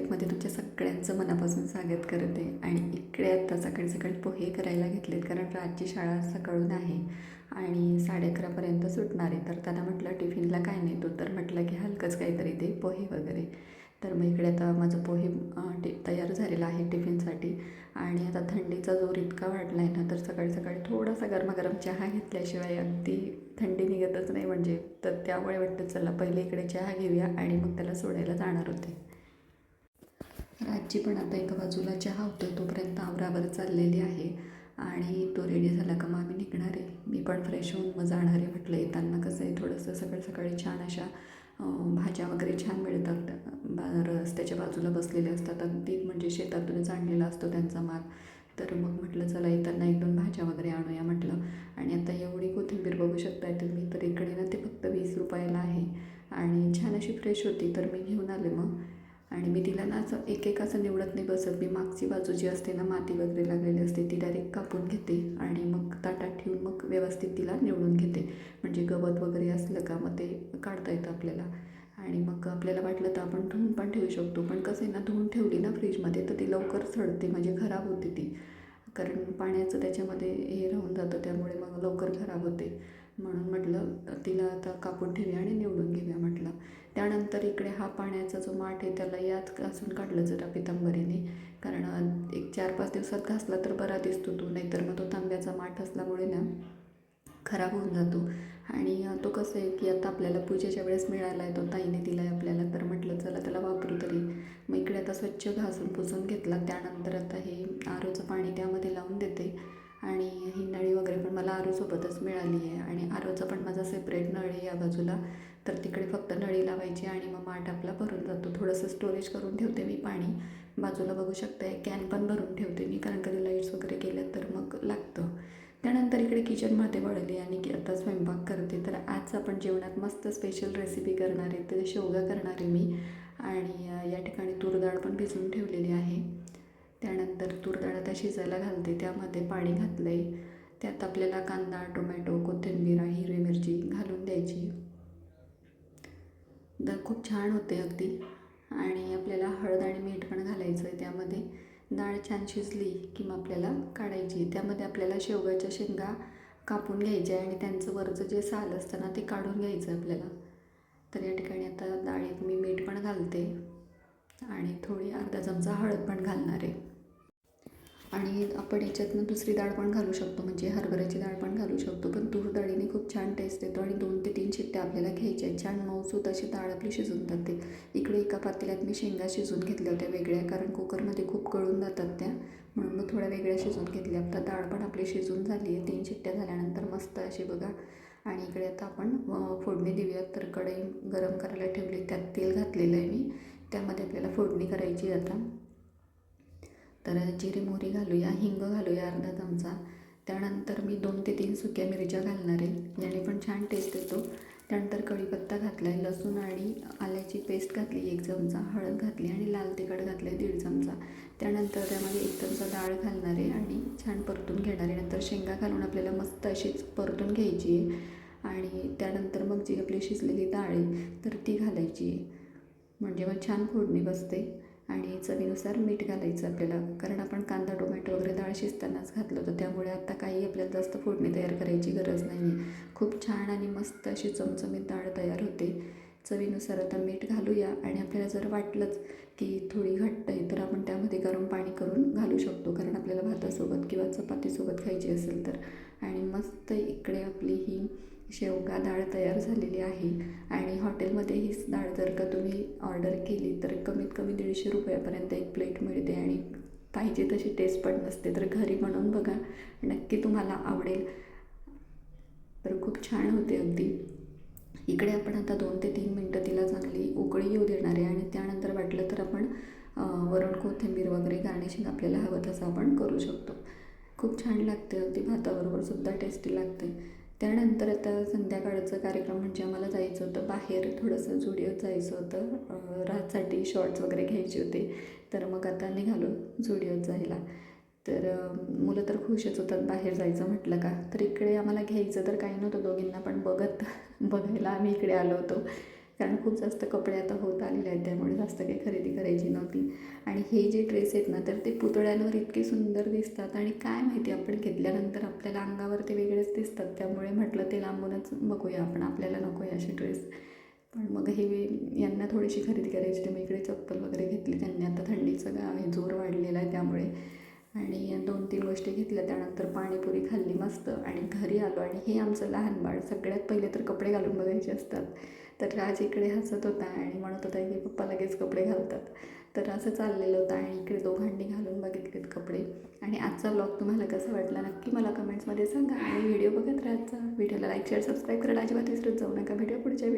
लाईफमध्ये तुमच्या सगळ्यांचं मनापासून स्वागत करते. आणि इकडे आता सकाळी सकाळी पोहे करायला घेतलेत, कारण रातची शाळा सकाळून आहे आणि 11:30पर्यंत सुटणार आहे. तर त्याला म्हटलं टिफिनला काय नेतो, तर म्हटलं की हलकंच काहीतरी दे, पोहे वगैरे. तर मग इकडे आता माझं पोहे तयार झालेलं आहे टिफिनसाठी. आणि आता थंडीचा जोर इतका वाढला आहे ना, तर सकाळी सकाळी थोडासा गरमागरम चहा घेतल्याशिवाय अगदी थंडी निघतच नाही म्हणजे. तर त्यामुळे वाटतं चला पहिले इकडे चहा घेऊया आणि मग त्याला सोडायला जाणार होते. रातची पण आता एका बाजूला चहा होतो, तोपर्यंत आवरावर चाललेली आहे. आणि तो रेडी झाला का मग आम्ही निघणार आहे. मी पण फ्रेश होऊन मग जाणार आहे. म्हटलं येताना कसं आहे, थोडंसं सकाळी सकाळी छान अशा भाज्या वगैरे छान मिळतात. रस्त्याच्या बाजूला बसलेले असतात, अगदी म्हणजे शेतातूनच आणलेला असतो त्यांचा माल. तर मग म्हटलं चला येताना 1-2 भाज्या वगैरे आणूया म्हटलं. आणि आता एवढी कोथिंबीर बघू शकताय तुम्ही, तर इकडे ना ते फक्त 20 रुपयाला आहे आणि छान अशी फ्रेश होती. तर मी घेऊन आले मग. आणि मी तिला ना असं एक असं निवडत नाही बसत. मी मागची बाजू जी असते ना, माती वगैरे लागलेली असते, ती डायरेक्ट कापून घेते आणि मग ताटात ठेवून मग व्यवस्थित तिला निवडून घेते. म्हणजे गवत वगैरे असलं का मग ते काढता येतं आपल्याला. आणि मग आपल्याला वाटलं तर आपण धुवून पण ठेवू शकतो. पण कसं आहे ना, धुवून ठेवली ना फ्रीजमध्ये तर ती लवकर सडते, म्हणजे खराब होते ती. कारण पाण्याचं त्याच्यामध्ये हे राहून जातं, त्यामुळे मग लवकर खराब होते. म्हणून म्हटलं तिला आता कापून ठेवूया आणि निवडून घेऊया म्हटलं. त्यानंतर इकडे हा पाण्याचा जो माठ आहे त्याला यात घासून काढलं जरा पितांबरीने. कारण एक 4-5 दिवसात घासला तर बरा दिसतो तो, नाहीतर मग तो तांब्याचा माठ असल्यामुळे ना खराब होऊन जातो. आणि तो कसं आहे की आता आपल्याला पूजेच्या वेळेस मिळाला आहे, तो ताईने दिला आहे आपल्याला. तर म्हटलं चला त्याला वापरू तरी. मग इकडे आता स्वच्छ घासून पुसून घेतला. त्यानंतर आता हे आरोचं पाणी त्यामध्ये लावून देते. आणि ही नळी वगैरे पण मला आरोसोबतच मिळाली आहे. आणि आरोचा पण माझा सेपरेट नळ आहे या बाजूला. तर तिकडे फक्त नळी लावायची आणि मग माठ आपला भरून जातो. थोडंसं स्टोरेज करून ठेवते मी पाणी. बाजूला बघू शकते कॅन पण भरून ठेवते मी, कारण कधी लाईट्स वगैरे गेल्या तर मग लागतं. त्यानंतर इकडे किचनमध्ये वळले आणि आता स्वयंपाक करते. तर आज आपण जेवणात मस्त स्पेशल रेसिपी करणार आहे, तर शेवगा करणार आहे मी. आणि या ठिकाणी तूर डाळ पण भिजवून ठेवलेली आहे. त्यानंतर तूर डाळ आता शिजायला घालते, त्यामध्ये पाणी घातलं आहे. त्यात आपल्याला कांदा, टोमॅटो, कोथिंबीर आणि हिरवी मिरची घालून द्यायची. डाळ खूप छान होते अगदी. आणि आपल्याला हळद आणि मीठ पण घालायचं आहे त्यामध्ये. डाळ छान शिजली की मग आपल्याला काढायची. त्यामध्ये आपल्याला शेवगाच्या शेंगा कापून घ्यायच्या आणि त्यांचं वरचं जे साल असतं ना, ते काढून घ्यायचं आपल्याला. तर या ठिकाणी आता डाळीत मी मीठ पण घालते आणि थोडी अर्धा चमचा हळद पण घालणार आहे. आणि आपण याच्यातनं दुसरी डाळ पण घालू शकतो, म्हणजे हरभऱ्याची डाळ पण घालू शकतो. पण तूर डाळीने खूप छान टेस्ट येतो. आणि 2 ते 3 शिट्ट्या आपल्याला घ्यायच्या आहेत. छान मऊसूत अशी डाळ आपली शिजून जाते. इकडे एका पातेल्यात मी शेंगा शिजून घेतल्या होत्या वेगळ्या, कारण कुकरमध्ये खूप गळून जातात त्या, म्हणून मग थोड्या वेगळ्या शिजून घेतल्या. आता डाळ पण आपली शिजून झाली आहे. 3 शिट्ट्या झाल्यानंतर मस्त अशी बघा. आणि इकडे आता आपण फोडणी देऊयात. तर कढई गरम करायला ठेवली, त्यात तेल घातलेलं आहे मी. त्यामध्ये आपल्याला फोडणी करायची आता. तर जिरे मोहरी घालूया, हिंग घालूया अर्धा चमचा. त्यानंतर मी 2 ते 3 सुक्या मिरच्या घालणार आहे, याने पण छान टेस्ट येतो. त्यानंतर कढीपत्ता घातला आहे, लसूण आणि आल्याची पेस्ट घातली 1 चमचा, हळद घातली आणि लाल तिखट घातलं आहे 1.5 चमचा. त्यानंतर त्यामध्ये 1 चमचा डाळ घालणार आहे आणि छान परतून घेणार आहे. नंतर शेंगा घालून आपल्याला मस्त अशीच परतून घ्यायची आहे. आणि त्यानंतर मग जी आपली शिजलेली डाळ आहे तर ती घालायची आहे, म्हणजे मग छान फोडणी बसते. आणि चवीनुसार मीठ घालायचं आपल्याला, कारण आपण कांदा, टोमॅटो वगैरे डाळ शिजतानाच घातलं होतं, त्यामुळे आता काही आपल्याला जास्त फोडणी तयार करायची गरज नाही आहे. खूप छान आणि मस्त अशी चमचमीत डाळ तयार होते. चवीनुसार आता मीठ घालूया. आणि आपल्याला जर वाटलंच की थोडी घट्ट आहे तर आपण त्यामध्ये गरम पाणी करून घालू शकतो, कारण आपल्याला भातासोबत किंवा चपातीसोबत खायची असेल तर. आणि मस्त इकडे आपली ही शेवगा डाळ तयार झालेली आहे. आणि हॉटेलमध्ये हीच डाळ जर का तुम्ही ऑर्डर केली तर कमीत कमी 150 रुपयापर्यंत एक प्लेट मिळते. आणि पाहिजे तशी टेस्ट पण नसते. तर घरी बनवून बघा, नक्की तुम्हाला आवडेल. तर खूप छान होते अगदी. इकडे आपण आता 2 ते 3 मिनटं तिला चांगली उकळी येऊ देणार आहे. आणि त्यानंतर वाटलं तर आपण वरून कोथिंबीर वगैरे गार्निशिंग आपल्याला हवं तसं आपण करू शकतो. खूप छान लागते अगदी, भाताबरोबर सुद्धा टेस्टी लागते. त्यानंतर आता संध्याकाळचं कार्यक्रम म्हणजे आम्हाला जायचं होतं बाहेर, थोडंसं झुडिओत जायचं होतं. रातसाठी शॉर्ट्स वगैरे घ्यायचे होते. तर मग आता निघालो झुडिओत जायला. तर मुलं तर खुशच होतात बाहेर जायचं म्हटलं का. तर इकडे आम्हाला घ्यायचं तर काही नव्हतं दोघींना, पण बघायला आम्ही इकडे आलो होतो. कारण खूप जास्त कपडे आता होत आलेले आहेत, त्यामुळे जास्त काही खरेदी करायची नव्हती. आणि हे जे ड्रेस आहेत ना, तर ते पुतळ्यांवर इतके सुंदर दिसतात आणि काय माहिती आपण घेतल्यानंतर आपल्याला अंगावर ते वेगळेच दिसतात. त्यामुळे म्हटलं ते लांबूनच बघूया आपण, आपल्याला नको आहे असे ड्रेस. पण मग यांना थोडीशी खरेदी करायची, तर मी इकडे चप्पल वगैरे घेतली. त्यांनी आता थंडीचं जोर वाढलेला आहे त्यामुळे. आणि 2-3 गोष्टी घेतल्या. त्यानंतर पाणीपुरी खाल्ली मस्त आणि घरी आलो. आणि हे आमचं लहान बाळ सगळ्यात पहिले तर कपडे घालून बघायचे असतात. तर राज इकडे हसत होता आणि म्हणत होता की पप्पा लगेच कपडे घालतात. तर असं चाललेलं होतं आणि इकडे दोघांनी घालून बघितलेत कपडे. आणि आजचा व्लॉग तुम्हाला कसा वाटला नक्की मला कमेंट्समध्ये सांगा. आणि व्हिडिओ बघत राहायचा. व्हिडिओला लाईक शेअर सबस्क्राईब करायला अजिबात विसरत जाऊ नका. भेटूया पुढच्या व्हिडिओ.